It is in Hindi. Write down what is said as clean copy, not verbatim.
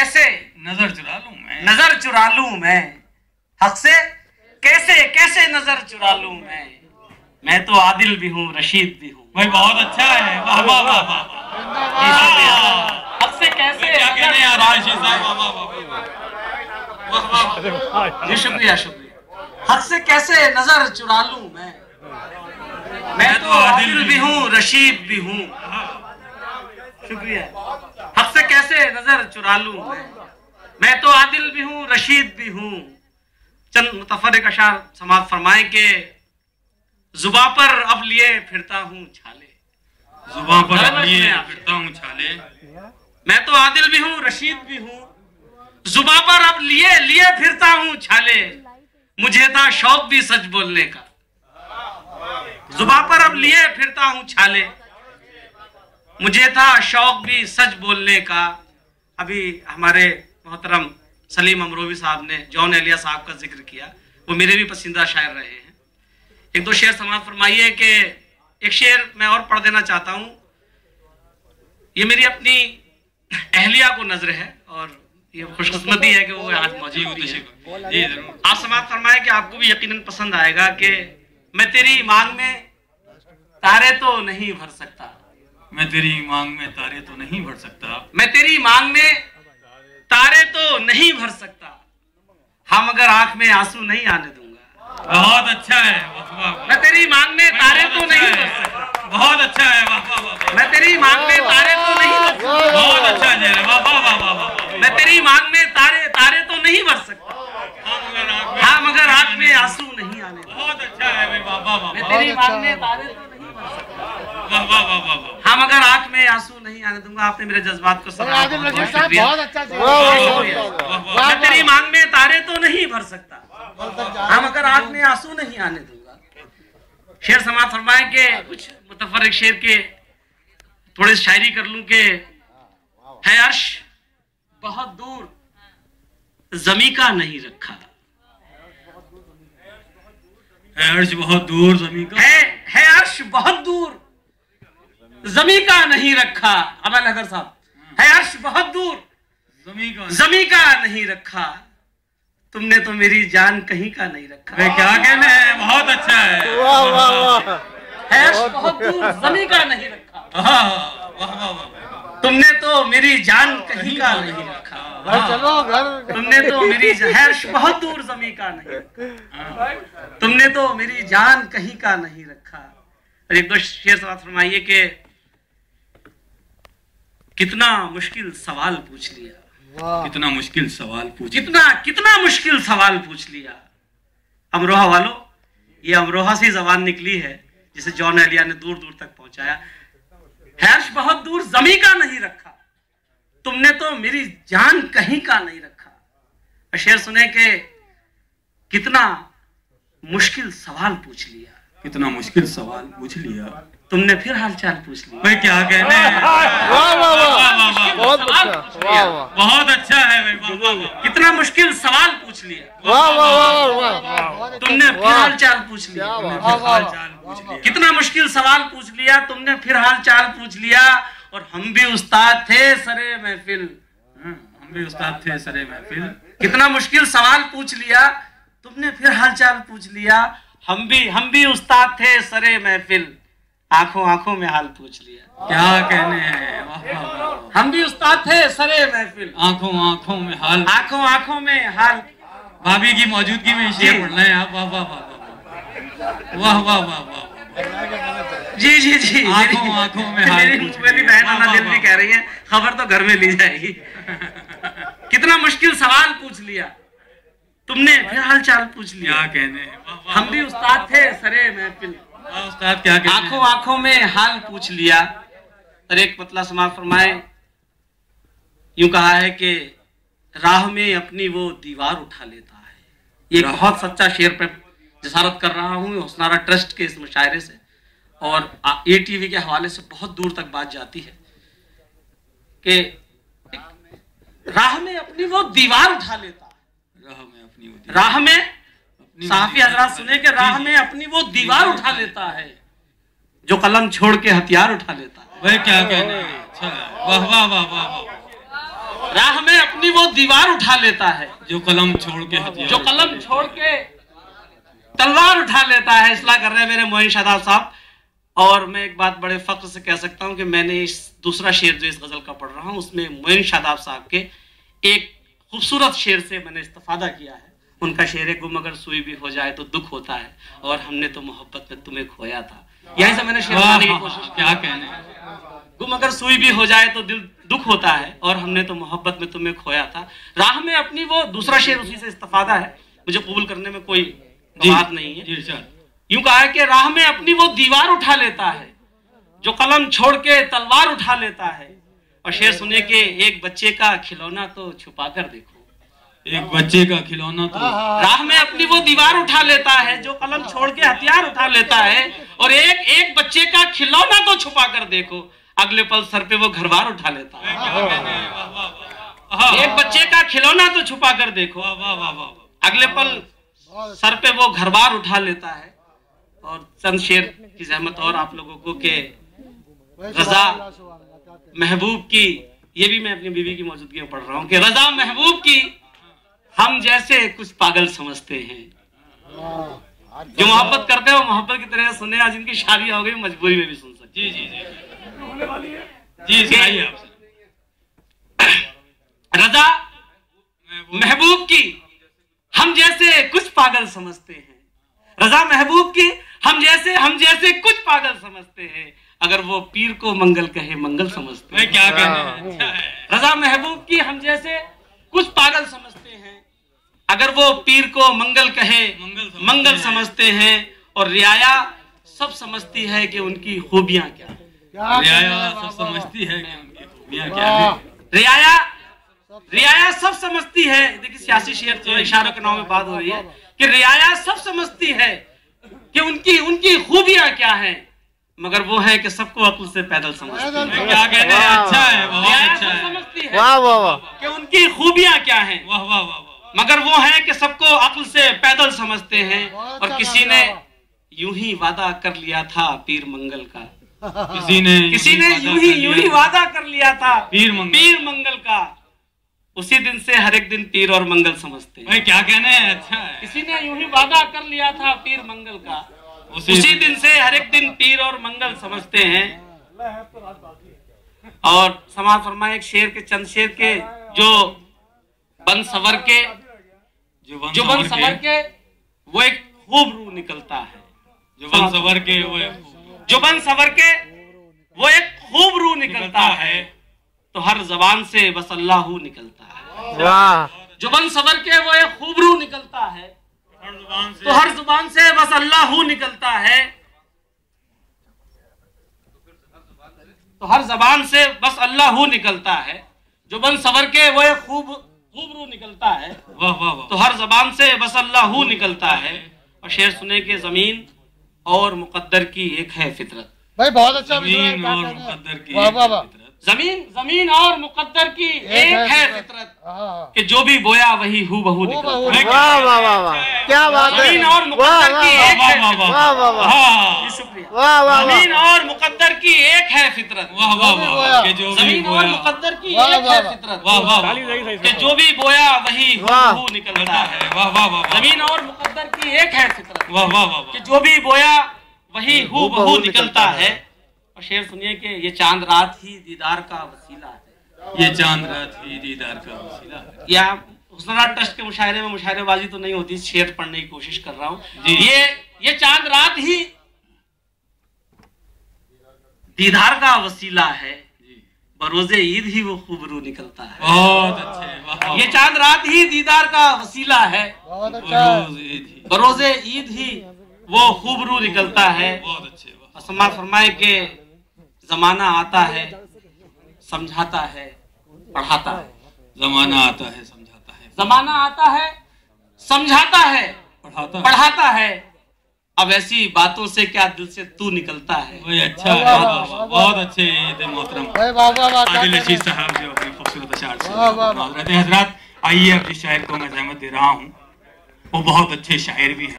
कैसे नजर चुरा लूं मैं, नजर चुरा लूं मैं, हक से कैसे कैसे नजर चुरा लूं मैं तो आदिल भी हूँ रशीद भी हूँ। भाई बहुत अच्छा है, वाह वाह वाह वाह। हक से कैसे क्या कहने यार रशीद साहब, वाह वाह वाह वाह वाह। जी शुक्रिया शुक्रिया। हक से कैसे नजर चुरा लूं मैं तो आदिल भी हूँ रशीद भी हूँ। शुक्रिया। हक से कैसे नजर चुरा लूं मैं तो आदिल भी हूँ रशीद भी हूँ। चंद मुतफर्रिक अशार समाअत फरमाए के जुबां पर अब लिए फिरता हूँ छाले, जुबां पर अब लिए फिरता हूँ छाले, मैं तो आदिल भी हूँ रशीद भी हूँ। जुबां पर अब लिए लिए फिरता हूँ छाले, मुझे था शौक भी सच बोलने का। जुबां पर अब लिए फिरता हूँ छाले, मुझे था शौक भी सच बोलने का। अभी हमारे मोहतरम सलीम अमरोवी साहब ने जॉन एलिया साहब का जिक्र किया, वो मेरे भी पसंदीदा शायर रहे हैं। एक दो शेर समाअत फरमाइए कि एक शेर मैं और पढ़ देना चाहता हूं। ये मेरी अपनी अहलिया को नजर है और ये खुशकिस्मती है कि वो आज मौजूद है। आप समाअत फरमाए कि आपको भी यकीनन पसंद आएगा कि मैं तेरी मांग में तारे तो नहीं भर सकता, मैं तेरी मांग में तारे तो नहीं भर सकता, मैं तेरी मांग में तारे तो नहीं भर सकता, हम अगर आंख में आंसू नहीं आने दूंगा। बहुत अच्छा है, मैं तेरी मांग में तारे तो नहीं भर सकता, बहुत अच्छा है, वाह वाह वाह। मैं तेरी मांग में तारे तो नहीं भर सकता, बहुत अच्छा है, वाह वाह वाह वाह। मैं तेरी मांग में तारे तो नहीं भर सकता, हाँ मगर आंख में आंसू नहीं आने दूंगा। बहुत अच्छा है भाई, वाह वाह वाह। मैं तेरी मांग में तारे तो नहीं भर सकता, वाह वाह वाह वाह। हाँ मगर आंख में आंसू नहीं आने दूंगा। आपने मेरे जज्बात को समझा, बहुत अच्छा। मैं तेरी मांग में तारे तो नहीं भर सकता, हाँ मगर आंख में आंसू नहीं आने दूंगा। शेर समाअत फरमाए के कुछ मुतफर्रिक शेर के थोड़ी शायरी कर लूं कि है अर्श बहुत दूर जमी का नहीं रखा, है अर्श बहुत दूर जमी का, है अर्श बहुत दूर जमी का नहीं रखा। अमल अगर साहब, है अर्श बहुत दूर जमी का नहीं रखा, तुमने तो मेरी जान कहीं का नहीं रखा। वे क्या कहने हैं, बहुत अच्छा है, वाह वाह वाह। है अर्श बहुत दूर जमी का नहीं रखा, वाह वाह वाह। तुमने तो मेरी जान कहीं का नहीं रखा, चलो घर, तुमने तो मेरी अर्श बहुत दूर जमी का नहीं रखा, तुमने तो मेरी जान कहीं का नहीं रखा। और एक दो शेर समाअत फरमाइए कि कितना मुश्किल सवाल पूछ लिया, कितना मुश्किल सवाल पूछ, कितना मुश्किल सवाल पूछ लिया। अमरोहा वालों, ये अमरोहा से जबान निकली है जिसे जॉन एलिया ने दूर दूर तक पहुंचाया। हैश बहुत दूर जमी का नहीं रखा, तुमने तो मेरी जान कहीं का नहीं रखा। और शेर सुने के कितना मुश्किल सवाल पूछ लिया, कितना मुश्किल सवाल पूछ लिया, तुमने फिर हालचाल पूछ लिया। भाई क्या कहने हैं, वाह वाह वाह, बहुत अच्छा, वाह वाह, बहुत अच्छा है भाई, वाह वाह वाह। कितना मुश्किल सवाल पूछ लिया, वाह वाह वाह, तुमने फिर हालचाल पूछ लिया। कितना मुश्किल सवाल पूछ लिया, तुमने फिर हालचाल पूछ लिया। और हम भी उस्ताद थे सरे महफिल, हम भी उस्ताद थे सरे महफिल। कितना मुश्किल सवाल पूछ लिया, तुमने फिर हालचाल पूछ लिया। हम भी उस्ताद थे सरे महफिल, आंखों आंखों में हाल पूछ लिया। क्या कहने हैं, वाह वाह वाह। हम भी उस्ताद थे सरे महफिल, आंखों आंखों में हाल, आंखों आंखों में हाल। भाभी की मौजूदगी में शेर पढ़ना है आप, वाह वाह वाह वाह वाह वाह वाह। जी जी जी, आंखों आंखों में हाल मेरी बहन अन्ना दिल भी कह रही है, खबर तो घर में ली जाएगी। कितना मुश्किल सवाल पूछ लिया, तुमने फिर हालचाल पूछ लिया। क्या कहने हैं, हम भी उस्ताद थे सरे महफिल, उस्ताद क्या कहते हैं, आंखों आंखों में हाल पूछ लिया। और एक मतला समाअत फरमाए, यूं कहा है कि राह में अपनी वो दीवार उठा लेता है। ये बहुत सच्चा शेर पे जसारत कर रहा हूँ हुस्नारा ट्रस्ट के इस मुशायरे से, और ATV के हवाले से बहुत दूर तक बात जाती है कि राह में अपनी वो दीवार उठा लेता है। राह में साहफी हजरात सुने कि राह में अपनी वो दीवार उठा लेता है जो कलम छोड़ के हथियार उठा लेता है। भाई क्या कहने हैं, अच्छा, वाह वाह वाह वाह। राह में अपनी वो दीवार उठा लेता है जो कलम छोड़ के हथियार, जो कलम छोड़ के तलवार उठा लेता है। इसला कर रहे हैं मेरे मोइन शादाब साहब। और मैं एक बात बड़े फख्र से कह सकता हूं कि मैंने इस दूसरा शेर जो इस गजल का पढ़ रहा हूं उसमें मोइन शादाब साहब के एक खूबसूरत शेर से मैंने इस्तिफादा किया है। उनका शेर है, गुम अगर सुई भी हो जाए तो दुख होता है और हमने तो मोहब्बत में तुम्हें खोया था। यहीं से मैंने शेर बनाने की कोशिश की। क्या कहने, गुम अगर सुई भी हो जाए तो दिल दुख होता है और हमने तो मोहब्बत में तुम्हें खोया था। राह में अपनी वो दूसरा शेर उसी से इस्तिफादा है, मुझे कबूल करने में कोई बात नहीं है। यूं कहा है कि राह में अपनी वो दीवार उठा लेता है जो कलम छोड़ के तलवार उठा लेता है। और शेर सुने के एक बच्चे का खिलौना तो छुपा कर देखो, एक बच्चे का खिलौना तो राह में अपनी वो दीवार उठा लेता है जो कलम छोड़ के हथियार उठा लेता है। और एक बच्चे का खिलौना तो छुपा कर देखो, अगले पल सर पे वो घरबार उठा लेता है। एक बच्चे का खिलौना तो छुपा कर देखो, अगले पल सर पे वो घरबार उठा लेता है। और चंद शेर की जहमत और आप लोगों को के रजा महबूब की, ये भी मैं अपनी बीवी की मौजूदगी में पढ़ रहा हूँ कि रजा महबूब की हम जैसे कुछ पागल समझते हैं। जो मोहब्बत करते हैं वो मोहब्बत की तरह सुने, आज इनकी शादी हो गई मजबूरी में भी सुन सकते। जी जी जी जी सुनाइए आप। रजा महबूब की हम जैसे कुछ पागल समझते हैं। रजा महबूब की हम जैसे कुछ पागल समझते हैं। अगर वो पीर को मंगल कहे मंगल समझते हैं। क्या कहना है। रजा महबूब की हम जैसे कुछ पागल समझते हैं। अगर वो पीर को मंगल कहे मंगल समझते हैं। और रियाया सब समझती है कि उनकी खूबियां क्या है। रियाया सब समझती है कि उनकी खूबियां क्या है। रियाया सब समझती है। देखिए सियासी शेर तो इशारों के नाम में बात हो रही है कि रियाया सब समझती है कि उनकी खूबियां क्या हैं, मगर वो है कि सबको अक्ल से पैदल समझती है। क्या कहते हैं, अच्छा है, बहुत अच्छा है। समझती है वाह वाह वाह कि उनकी खूबियां क्या हैं, वाह वाह वाह, मगर वो है कि सबको अक्ल से पैदल समझते हैं। और किसी ने यूं ही वादा कर लिया था पीर मंगल का, किसी ने यूं ही वादा कर लिया था पीर मंगल का। उसी दिन से हर एक दिन पीर और मंगल समझते हैं। भाई क्या कहने हैं, अच्छा है। किसी ने यूं ही वादा कर लिया था पीर मंगल का, उसी दिन से हर एक दिन पीर और मंगल समझते हैं। और समाज फरमाए एक शेर के चंद शेर के जो बन सवर के वो एक खूब रू निकलता है। जो बन सवर के वो एक खूब रू निकलता है। तो हर जबान से बस अल्लाहू निकलता है। जो बन सवर के वो एक खूब रू निकलता है। तो हर जुबान से बस अल्लाहू निकलता है। तो हर जबान से बस अल्लाहू निकलता है। जो बन सवर के वो एक खूब रू निकलता है। वाह वाह वाह। तो हर जबान से बस अल्लाहू निकलता है। और शेर सुने के जमीन और मुकद्दर की एक है फितरत। भाई बहुत अच्छा। जमीन और मुकद्दर की जमीन और मुकद्दर की एक है फितरत कि जो भी बोया वही हूबहू निकलता है। वाह वाह वाह वाह, क्या बात है। जमीन और मुकद्दर की एक है। वाह वाह वाह, शुक्रिया। वाह वाह, जमीन और मुकद्दर की एक है फितरत। वाह वाह वाह, कि जो भी जमीन और बोया, मुकद्दर की एक है फितरत। वाह वाह वाह, कि जो भी बोया वही हूबहू निकलता है। वाह वाह वाह, जमीन और मुकद्दर की एक है फितरत। वाह वाह वाह, कि जो भी बोया वही हूबहू निकलता है। और शेर सुनिए कि ये चांद रात ही दीदार का वसीला है। ये चांद रात ही दीदार का वसीला है। या हुस्न ट्रस्ट के मुशायरे में मुशायरेबाजी तो नहीं होती, शेर पढ़ने की कोशिश कर रहा हूँ। ये चांद रात ही दीदार का वसीला है। बरोजे ईद ही वो खूबरू निकलता है। बहुत अच्छे। ये चांद रात ही दीदार का वसीला है। बरोजे ईद ही वो खूबरू निकलता है। बहुत अच्छे। असमा फरमाए के जमाना आता है समझाता है पढ़ाता है। जमाना आता है समझाता है। जमाना आता है समझाता है पढ़ाता है। अब ऐसी बातों से क्या दिल से तू निकलता है। भाई अच्छा है, बहुत अच्छे थे मोहतरम आदिल रशीद साहब जो अपने खूबसूरत अशार से हजरात। आइए अब जिस शायर को मैं जहमत दे रहा हूँ वो बहुत अच्छे शायर भी है।